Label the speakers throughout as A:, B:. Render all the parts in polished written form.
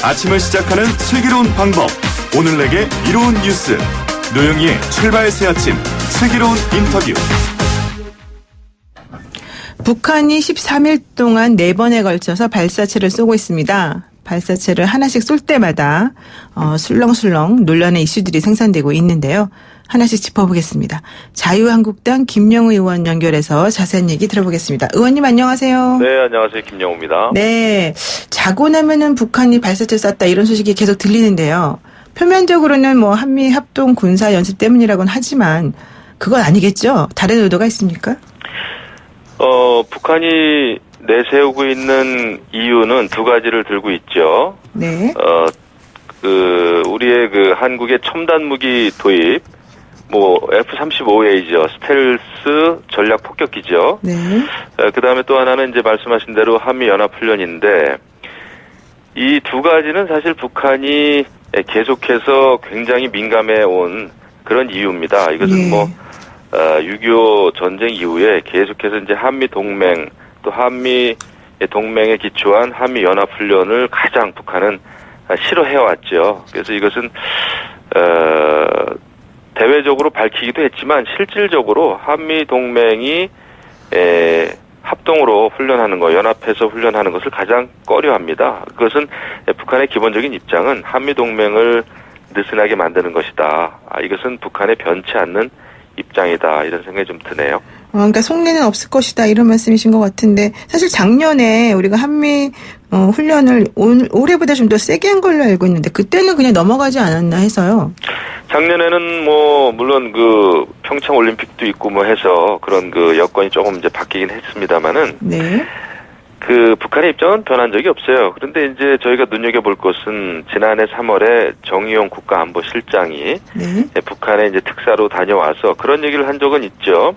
A: 아침을 시작하는 슬기로운 방법. 오늘 내게 이로운 뉴스. 노영희의 출발 새 아침 슬기로운 인터뷰.
B: 북한이 13일 동안 4번에 걸쳐서 발사체를 쏘고 있습니다. 발사체를 하나씩 쏠 때마다 술렁술렁 논란의 이슈들이 생산되고 있는데요. 하나씩 짚어보겠습니다. 자유한국당 김영우 의원 연결해서 자세한 얘기 들어보겠습니다. 의원님 안녕하세요.
C: 네, 안녕하세요. 김영우입니다.
B: 네, 자고 나면은 북한이 발사체 쐈다 이런 소식이 계속 들리는데요. 표면적으로는 뭐 한미 합동 군사 연습 때문이라고는 하지만 그건 아니겠죠? 다른 의도가 있습니까?
C: 북한이 내세우고 있는 이유는 두 가지를 들고 있죠.
B: 네.
C: 우리의 한국의 첨단 무기 도입, F-35A죠. 스텔스 전략 폭격기죠.
B: 네.
C: 그 다음에 또 하나는 이제 말씀하신 대로 한미연합훈련인데, 이 두 가지는 사실 북한이 계속해서 굉장히 민감해 온 그런 이유입니다. 이것은 6.25 전쟁 이후에 계속해서 이제 한미 동맹, 또 한미 동맹에 기초한 한미 연합훈련을 가장 북한은 싫어해왔죠. 그래서 이것은 대외적으로 밝히기도 했지만 실질적으로 한미 동맹이 합동으로 훈련하는 것, 연합해서 훈련하는 것을 가장 꺼려합니다. 그것은 북한의 기본적인 입장은 한미 동맹을 느슨하게 만드는 것이다. 이것은 북한의 변치 않는 입장이다. 이런 생각이 좀 드네요.
B: 그러니까 속내는 없을 것이다 이런 말씀이신 것 같은데 사실 작년에 우리가 한미 훈련을 올해보다 좀 더 세게 한 걸로 알고 있는데 그때는 그냥 넘어가지 않았나 해서요.
C: 작년에는 물론 평창 올림픽도 있고 해서 그런 여건이 조금 이제 바뀌긴 했습니다만은
B: 네.
C: 북한의 입장은 변한 적이 없어요. 그런데 이제 저희가 눈여겨볼 것은 지난해 3월에 정의용 국가안보실장이
B: 네.
C: 북한에 이제 특사로 다녀와서 그런 얘기를 한 적은 있죠.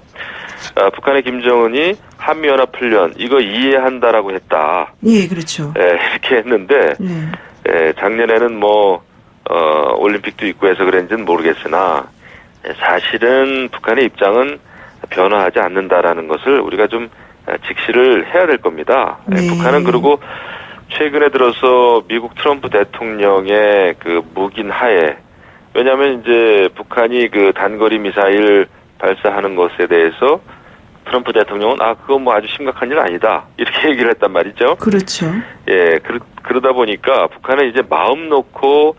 C: 북한의 김정은이 한미연합훈련 이거 이해한다라고 했다.
B: 예, 그렇죠.
C: 이렇게 했는데 작년에는 올림픽도 있고 해서 그런지는 모르겠으나 사실은 북한의 입장은 변화하지 않는다라는 것을 우리가 좀 직시를 해야 될 겁니다.
B: 네.
C: 북한은 그리고 최근에 들어서 미국 트럼프 대통령의 묵인 하에 왜냐하면 이제 북한이 단거리 미사일 발사하는 것에 대해서 트럼프 대통령은 그거 아주 심각한 일 아니다 이렇게 얘기를 했단 말이죠.
B: 그렇죠.
C: 예, 그러다 보니까 북한은 이제 마음 놓고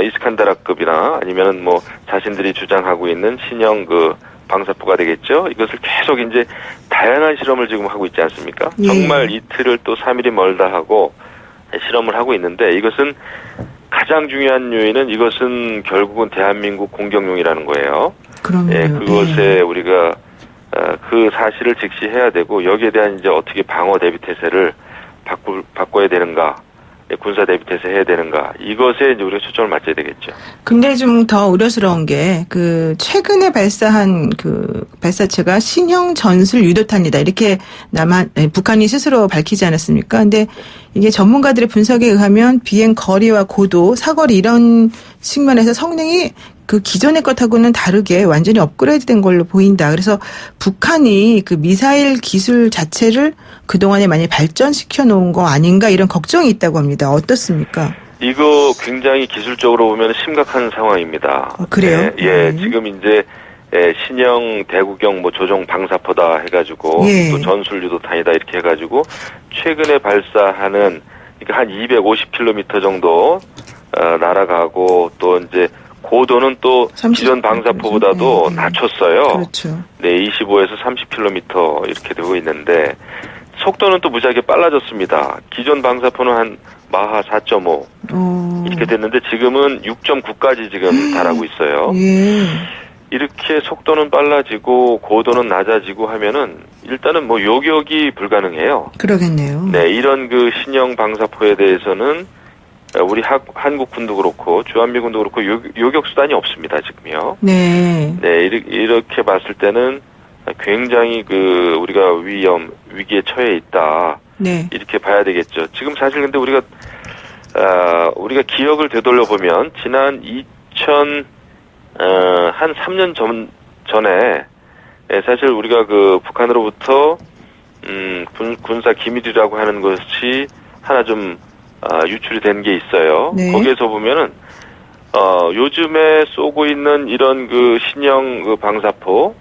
C: 이스칸데라급이나 아니면은 자신들이 주장하고 있는 신형 방사포가 되겠죠. 이것을 계속 이제 다양한 실험을 지금 하고 있지 않습니까?
B: 예.
C: 정말 이틀을 또 3일이 멀다 하고 실험을 하고 있는데 이것은 가장 중요한 요인은 이것은 결국은 대한민국 공격용이라는 거예요.
B: 그럼요.
C: 예, 그것에 우리가 그 사실을 직시해야 되고 여기에 대한 이제 어떻게 방어 대비 태세를 바꿔야 되는가, 군사 대비 태세 해야 되는가 이것에 이제 우리가 초점을 맞춰야 되겠죠.
B: 근데 좀 더 우려스러운 게 최근에 발사한 발사체가 신형 전술 유도탄이다 이렇게 북한이 스스로 밝히지 않았습니까? 근데 이게 전문가들의 분석에 의하면 비행 거리와 고도, 사거리 이런 측면에서 성능이 기존의 것하고는 다르게 완전히 업그레이드된 걸로 보인다. 그래서 북한이 미사일 기술 자체를 그동안에 많이 발전시켜 놓은 거 아닌가 이런 걱정이 있다고 합니다. 어떻습니까?
C: 이거 굉장히 기술적으로 보면 심각한 상황입니다.
B: 그래요?
C: 예, 지금 이제 신형 대구경 조종 방사포다 해가지고
B: 예.
C: 또 전술 유도탄이다 이렇게 해가지고 최근에 발사하는 한 250km 정도 날아가고 또 이제 고도는 또 기존 방사포보다도 낮췄어요.
B: 그렇죠.
C: 네, 25에서 30km 이렇게 되고 있는데 속도는 또 무지하게 빨라졌습니다. 기존 방사포는 한 마하 4.5 이렇게 됐는데 지금은 6.9까지 지금 달하고 있어요.
B: 예.
C: 이렇게 속도는 빨라지고 고도는 낮아지고 하면은 일단은 요격이 불가능해요.
B: 그러겠네요.
C: 네, 이런 신형 방사포에 대해서는 우리 한국군도 그렇고 주한미군도 그렇고 요격 수단이 없습니다 지금요.
B: 네.
C: 네, 이렇게 봤을 때는 굉장히 우리가 위기에 처해 있다.
B: 네.
C: 이렇게 봐야 되겠죠. 지금 사실 근데 우리가 기억을 되돌려 보면 지난 한 3년 전에 사실 우리가 북한으로부터 군사 기밀이라고 하는 것이 하나 좀 유출이 된 게 있어요.
B: 네.
C: 거기에서 보면은 요즘에 쏘고 있는 이런 그 신형 그 방사포,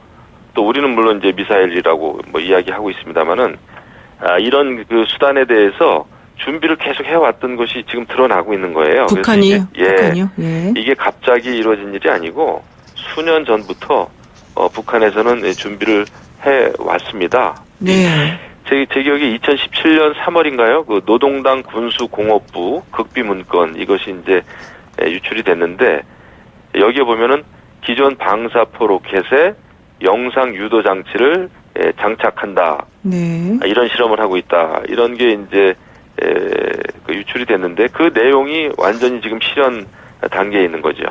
C: 또 우리는 물론 이제 미사일이라고 뭐 이야기하고 있습니다만은 이런 그 수단에 대해서 준비를 계속 해왔던 것이 지금 드러나고 있는 거예요.
B: 북한이요?
C: 그래서
B: 북한이요? 예.
C: 이게 갑자기 이루어진 일이 아니고 수년 전부터 북한에서는 준비를 해왔습니다.
B: 네.
C: 제 기억에 2017년 3월인가요? 그 노동당 군수공업부 극비 문건 이것이 이제 유출이 됐는데 여기에 보면은 기존 방사포 로켓에 영상 유도 장치를 장착한다.
B: 네.
C: 이런 실험을 하고 있다. 이런 게 이제 그 유출이 됐는데 그 내용이 완전히 지금 실현 단계에 있는 거죠.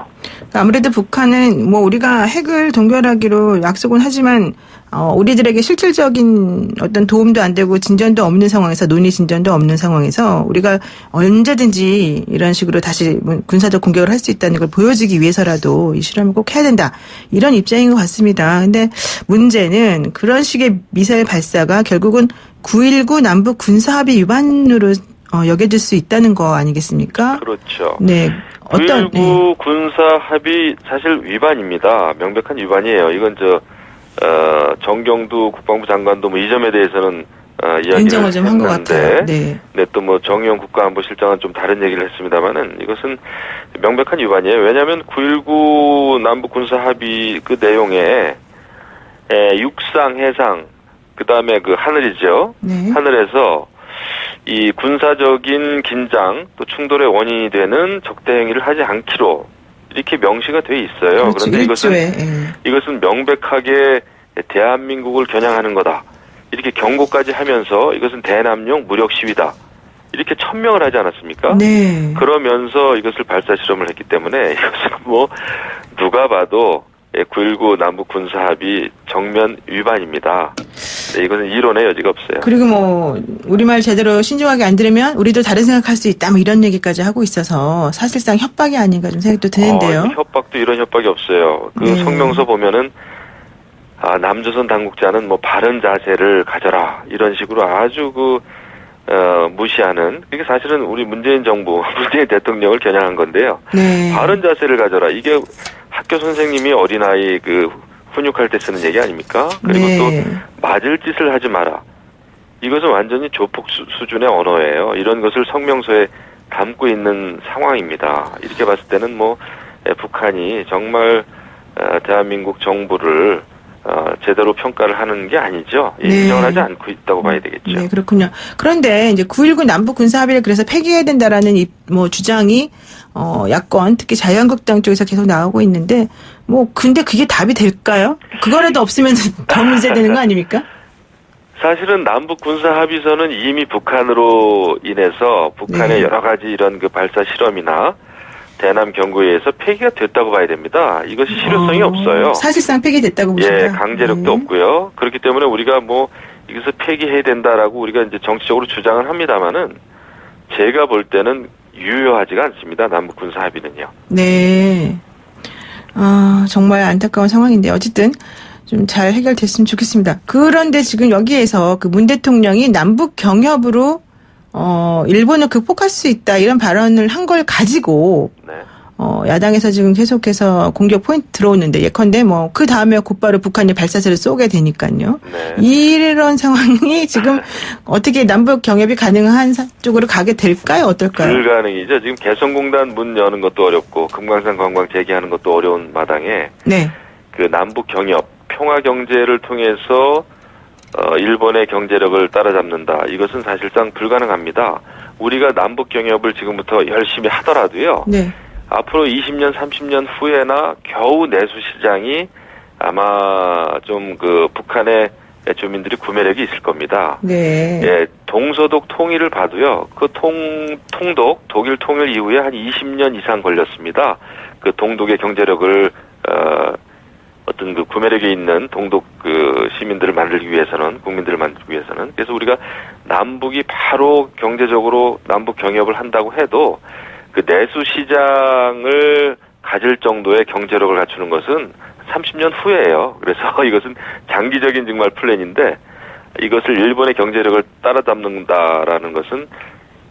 B: 아무래도 북한은 뭐 우리가 핵을 동결하기로 약속은 하지만 우리들에게 실질적인 어떤 도움도 안 되고 진전도 없는 상황에서 논의 진전도 없는 상황에서 우리가 언제든지 이런 식으로 다시 군사적 공격을 할 수 있다는 걸 보여주기 위해서라도 이 실험을 꼭 해야 된다. 이런 입장인 것 같습니다. 근데 문제는 그런 식의 미사일 발사가 결국은 9.19 남북 군사합의 위반으로 여겨질 수 있다는 거 아니겠습니까?
C: 그렇죠.
B: 네.
C: 9.19 군사 합의 사실 위반입니다. 명백한 위반이에요. 이건 정경두 국방부 장관도 뭐 이 점에 대해서는 이야기를
B: 인정을 좀 한 것 같아요.
C: 네. 네, 또 뭐 정의용 국가안보실장은 좀 다른 얘기를 했습니다만은 이것은 명백한 위반이에요. 왜냐하면 9.19 남북 군사 합의 그 내용에 육상, 해상, 그 다음에 그 하늘이죠.
B: 네.
C: 하늘에서 이 군사적인 긴장 또 충돌의 원인이 되는 적대 행위를 하지 않기로 이렇게 명시가 돼 있어요.
B: 그렇죠.
C: 그런데
B: 일조에,
C: 이것은 명백하게 대한민국을 겨냥하는 거다. 이렇게 경고까지 하면서 이것은 대남용 무력 시위다. 이렇게 천명을 하지 않았습니까?
B: 네.
C: 그러면서 이것을 발사 실험을 했기 때문에 이것은 뭐 누가 봐도 9.19 남북 군사 합의 정면 위반입니다. 네, 이것은 이론의 여지가 없어요.
B: 그리고 뭐 우리말 제대로 신중하게 안 들으면 우리도 다른 생각할 수 있다. 뭐 이런 얘기까지 하고 있어서 사실상 협박이 아닌가 좀 생각도 드는데요.
C: 협박도 이런 협박이 없어요. 그
B: 네.
C: 성명서 보면은 남조선 당국자는 뭐 바른 자세를 가져라 이런 식으로 아주 무시하는, 그게 사실은 우리 문재인 정부, 문재인 대통령을 겨냥한 건데요.
B: 네.
C: 바른 자세를 가져라. 이게 학교 선생님이 어린아이 훈육할 때 쓰는 얘기 아닙니까? 그리고
B: 네.
C: 또 맞을 짓을 하지 마라. 이것은 완전히 조폭 수준의 언어예요. 이런 것을 성명서에 담고 있는 상황입니다. 이렇게 봤을 때는 뭐 북한이 정말 대한민국 정부를 제대로 평가를 하는 게 아니죠.
B: 네.
C: 인정을 하지 않고 있다고 봐야 되겠죠.
B: 네, 그렇군요. 그런데 이제 9.19 남북 군사 합의를 그래서 폐기해야 된다라는 주장이 야권 특히 자유한국당 쪽에서 계속 나오고 있는데 근데 그게 답이 될까요? 그거라도 없으면 더 문제되는 거 아닙니까?
C: 사실은 남북 군사 합의서는 이미 북한으로 인해서 북한의
B: 네.
C: 여러 가지 이런 발사 실험이나 대남 경고에 의해서 폐기가 됐다고 봐야 됩니다. 이것이 실효성이 없어요.
B: 사실상 폐기됐다고 보십니까?
C: 예, 강제력도 없고요. 그렇기 때문에 우리가 이것을 폐기해야 된다라고 우리가 이제 정치적으로 주장을 합니다만은 제가 볼 때는 유효하지가 않습니다. 남북 군사 합의는요.
B: 네. 정말 안타까운 상황인데 어쨌든 좀 잘 해결됐으면 좋겠습니다. 그런데 지금 여기에서 그 문 대통령이 남북 경협으로 일본을 극복할 수 있다 이런 발언을 한 걸 가지고
C: 네.
B: 야당에서 지금 계속해서 공격 포인트 들어오는데 예컨대 그 다음에 곧바로 북한이 발사체를 쏘게 되니까요.
C: 네.
B: 이런 상황이 지금 어떻게 남북 경협이 가능한 쪽으로 가게 될까요? 어떨까요?
C: 불가능이죠. 지금 개성공단 문 여는 것도 어렵고 금강산 관광 재개하는 것도 어려운 마당에
B: 네.
C: 그 남북 경협, 평화 경제를 통해서 일본의 경제력을 따라잡는다. 이것은 사실상 불가능합니다. 우리가 남북 경협을 지금부터 열심히 하더라도요.
B: 네.
C: 앞으로 20년, 30년 후에나 겨우 내수 시장이 아마 좀 북한의 주민들이 구매력이 있을 겁니다.
B: 네.
C: 예, 동서독 통일을 봐도요. 그 통독, 독일 통일 이후에 한 20년 이상 걸렸습니다. 그 동독의 경제력을 어떤 구매력이 있는 동독 시민들을 만들기 위해서는, 국민들을 만들기 위해서는. 그래서 우리가 남북이 바로 경제적으로 남북 경협을 한다고 해도 그 내수 시장을 가질 정도의 경제력을 갖추는 것은 30년 후예요. 그래서 이것은 장기적인 정말 플랜인데 이것을 일본의 경제력을 따라잡는다라는 것은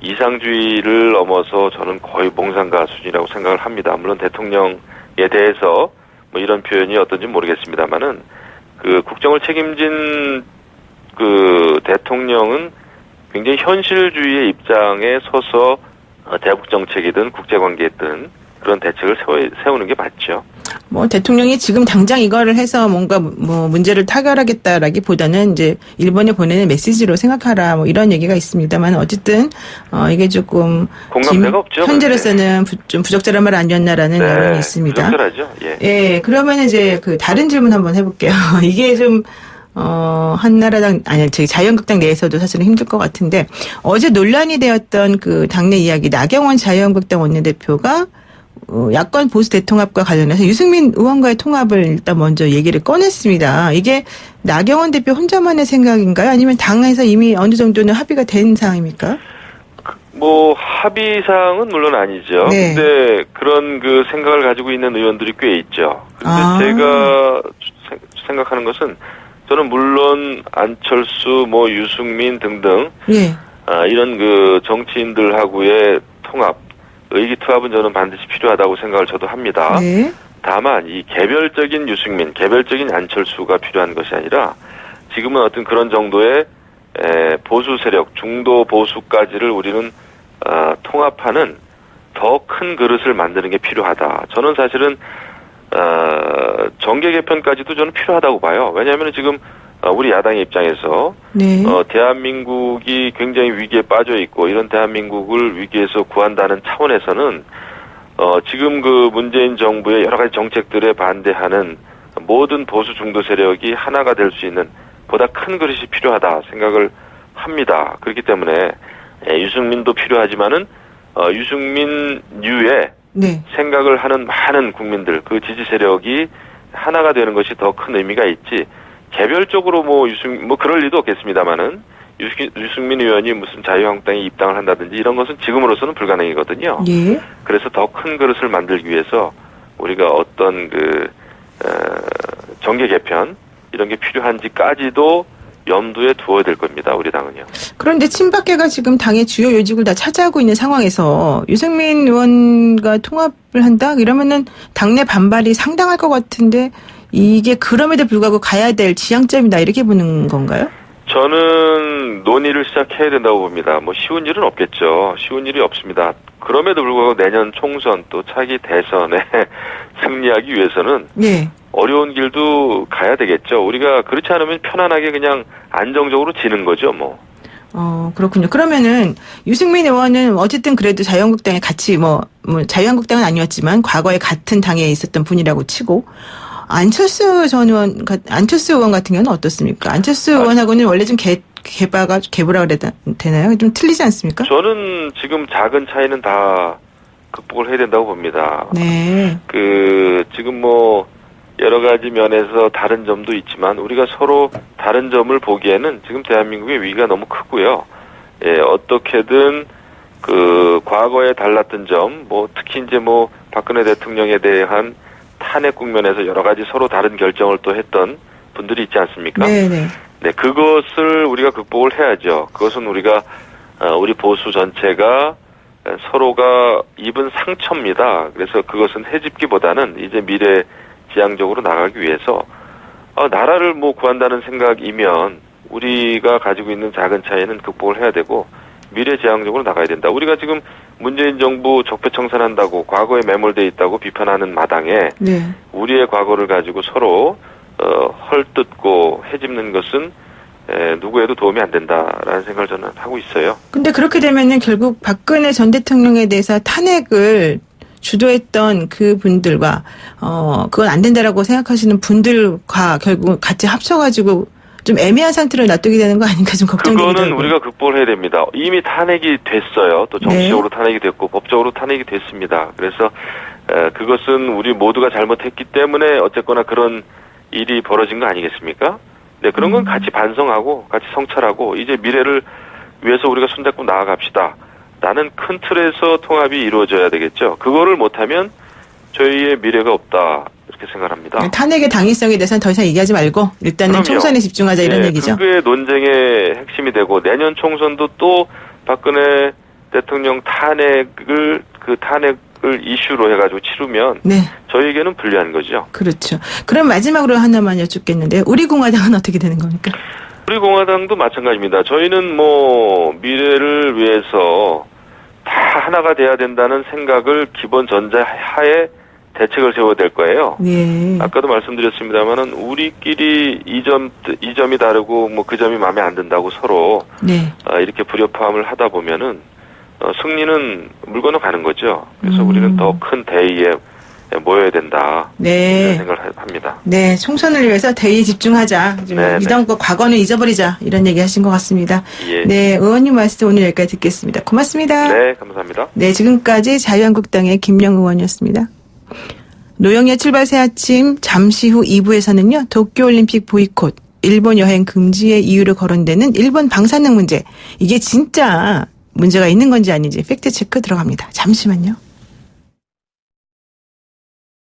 C: 이상주의를 넘어서 저는 거의 몽상가 수준이라고 생각을 합니다. 물론 대통령에 대해서 뭐 이런 표현이 어떤지 모르겠습니다만은 그 국정을 책임진 그 대통령은 굉장히 현실주의의 입장에 서서 대북 정책이든 국제관계든 그런 대책을 세우는 게 맞죠.
B: 뭐 대통령이 지금 당장 이거를 해서 뭔가 뭐 문제를 타결하겠다라기보다는 이제 일본에 보내는 메시지로 생각하라 뭐 이런 얘기가 있습니다만 어쨌든 이게 조금
C: 공감대가 없죠.
B: 현재로서는 좀 부적절한 말 아니었나라는
C: 네,
B: 여론이 있습니다.
C: 부적절하죠. 예.
B: 예, 그러면 이제 그 다른 질문 한번 해볼게요. 이게 좀 한나라당, 아니, 저기 자유한국당 내에서도 사실은 힘들 것 같은데, 어제 논란이 되었던 그 당내 이야기, 나경원 자유한국당 원내대표가, 야권 보수 대통합과 관련해서 유승민 의원과의 통합을 일단 먼저 얘기를 꺼냈습니다. 이게 나경원 대표 혼자만의 생각인가요? 아니면 당에서 이미 어느 정도는 합의가 된 사항입니까?
C: 뭐, 합의사항은 물론 아니죠.
B: 네.
C: 근데 그런 그 생각을 가지고 있는 의원들이 꽤 있죠. 근데 제가 생각하는 것은 저는 물론 안철수, 뭐 유승민 등등
B: 예.
C: 이런 그 정치인들하고의 통합, 의기투합은 저는 반드시 필요하다고 생각을 저도 합니다.
B: 네.
C: 다만 이 개별적인 유승민, 개별적인 안철수가 필요한 것이 아니라 지금은 어떤 그런 정도의 보수 세력, 중도 보수까지를 우리는 통합하는 더 큰 그릇을 만드는 게 필요하다. 저는 사실은 정계 개편까지도 저는 필요하다고 봐요. 왜냐하면 지금 우리 야당의 입장에서
B: 네.
C: 대한민국이 굉장히 위기에 빠져 있고 이런 대한민국을 위기에서 구한다는 차원에서는 지금 그 문재인 정부의 여러 가지 정책들에 반대하는 모든 보수 중도 세력이 하나가 될 수 있는 보다 큰 그릇이 필요하다 생각을 합니다. 그렇기 때문에 유승민도 필요하지만은 유승민류의
B: 네.
C: 생각을 하는 많은 국민들, 그 지지 세력이 하나가 되는 것이 더 큰 의미가 있지, 개별적으로 뭐 그럴 리도 없겠습니다만은, 유승민 의원이 무슨 자유한국당에 입당을 한다든지 이런 것은 지금으로서는 불가능이거든요.
B: 예.
C: 그래서 더 큰 그릇을 만들기 위해서 우리가 어떤 정계 개편, 이런 게 필요한지까지도 염두에 두어야 될 겁니다. 우리 당은요.
B: 그런데 친박계가 지금 당의 주요 요직을 다 차지하고 있는 상황에서 유승민 의원과 통합을 한다? 이러면은 당내 반발이 상당할 것 같은데 이게 그럼에도 불구하고 가야 될 지향점이다 이렇게 보는 건가요?
C: 저는 논의를 시작해야 된다고 봅니다. 뭐 쉬운 일은 없겠죠. 쉬운 일이 없습니다. 그럼에도 불구하고 내년 총선 또 차기 대선에 승리하기 위해서는
B: 네.
C: 어려운 길도 가야 되겠죠. 우리가 그렇지 않으면 편안하게 그냥 안정적으로 지는 거죠, 뭐.
B: 그렇군요. 그러면은 유승민 의원은 어쨌든 그래도 자유한국당에 같이 뭐 자유한국당은 아니었지만 과거에 같은 당에 있었던 분이라고 치고 안철수 안철수 의원 같은 경우는 어떻습니까? 안철수 의원하고는 원래 좀 개보라 그래야 되나요? 좀 틀리지 않습니까?
C: 저는 지금 작은 차이는 다 극복을 해야 된다고 봅니다.
B: 네.
C: 지금 뭐 여러 가지 면에서 다른 점도 있지만 우리가 서로 다른 점을 보기에는 지금 대한민국의 위기가 너무 크고요. 예, 어떻게든 과거에 달랐던 점, 뭐 특히 이제 뭐 박근혜 대통령에 대한 탄핵 국면에서 여러 가지 서로 다른 결정을 또 했던 분들이 있지 않습니까?
B: 네네.
C: 네, 그것을 우리가 극복을 해야죠. 그것은 우리 보수 전체가 서로가 입은 상처입니다. 그래서 그것은 헤집기보다는 이제 미래 지향적으로 나가기 위해서 나라를 뭐 구한다는 생각이면 우리가 가지고 있는 작은 차이는 극복을 해야 되고 미래지향적으로 나가야 된다. 우리가 지금 문재인 정부 적폐청산한다고 과거에 매몰돼 있다고 비판하는 마당에
B: 네.
C: 우리의 과거를 가지고 서로 헐뜯고 헤집는 것은 누구에도 도움이 안 된다라는 생각을 저는 하고 있어요.
B: 근데 그렇게 되면은 결국 박근혜 전 대통령에 대해서 탄핵을 주도했던 그 분들과 그건 안 된다라고 생각하시는 분들과 결국 같이 합쳐가지고 좀 애매한 상태로 놔두게 되는 거 아닌가 좀 걱정되기도
C: 그거는
B: 하고요.
C: 우리가 극복을 해야 됩니다. 이미 탄핵이 됐어요. 또 정치적으로
B: 네.
C: 탄핵이 됐고 법적으로 탄핵이 됐습니다. 그래서 그것은 우리 모두가 잘못했기 때문에 어쨌거나 그런 일이 벌어진 거 아니겠습니까? 네, 그런 건 같이 반성하고 같이 성찰하고 이제 미래를 위해서 우리가 손잡고 나아갑시다. 라는 큰 틀에서 통합이 이루어져야 되겠죠. 그거를 못하면 저희의 미래가 없다. 이렇게 생각합니다.
B: 탄핵의 당위성에 대해서는 더 이상 얘기하지 말고 일단은
C: 그럼요.
B: 총선에 집중하자 이런 얘기죠.
C: 그게 논쟁의 핵심이 되고 내년 총선도 또 박근혜 대통령 탄핵을 이슈로 해가지고 치르면
B: 네.
C: 저희에게는 불리한 거죠.
B: 그렇죠. 그럼 마지막으로 하나만 여쭙겠는데 우리 공화당은 어떻게 되는 겁니까?
C: 우리 공화당도 마찬가지입니다. 저희는 뭐 미래를 위해서 다 하나가 돼야 된다는 생각을 기본 전제하에 대책을 세워야 될 거예요.
B: 네.
C: 아까도 말씀드렸습니다만은 우리끼리 이 점이 다르고 뭐 그 점이 마음에 안 든다고 서로
B: 네.
C: 이렇게 불협화음을 하다 보면은 승리는 물 건너 가는 거죠. 그래서 우리는 더 큰 대의에 모여야 된다.
B: 네.
C: 이런 생각을 합니다.
B: 네, 총선을 위해서 대의에 집중하자.
C: 네,
B: 이당과 과거는 잊어버리자. 이런 얘기 하신 것 같습니다.
C: 예.
B: 네, 의원님 말씀 오늘 여기까지 듣겠습니다. 고맙습니다.
C: 네, 감사합니다.
B: 네, 지금까지 자유한국당의 김영 의원이었습니다. 노영의 출발 새 아침 잠시 후 2부에서는요. 도쿄올림픽 보이콧, 일본 여행 금지의 이유로 거론되는 일본 방사능 문제. 이게 진짜 문제가 있는 건지 아닌지 팩트체크 들어갑니다. 잠시만요.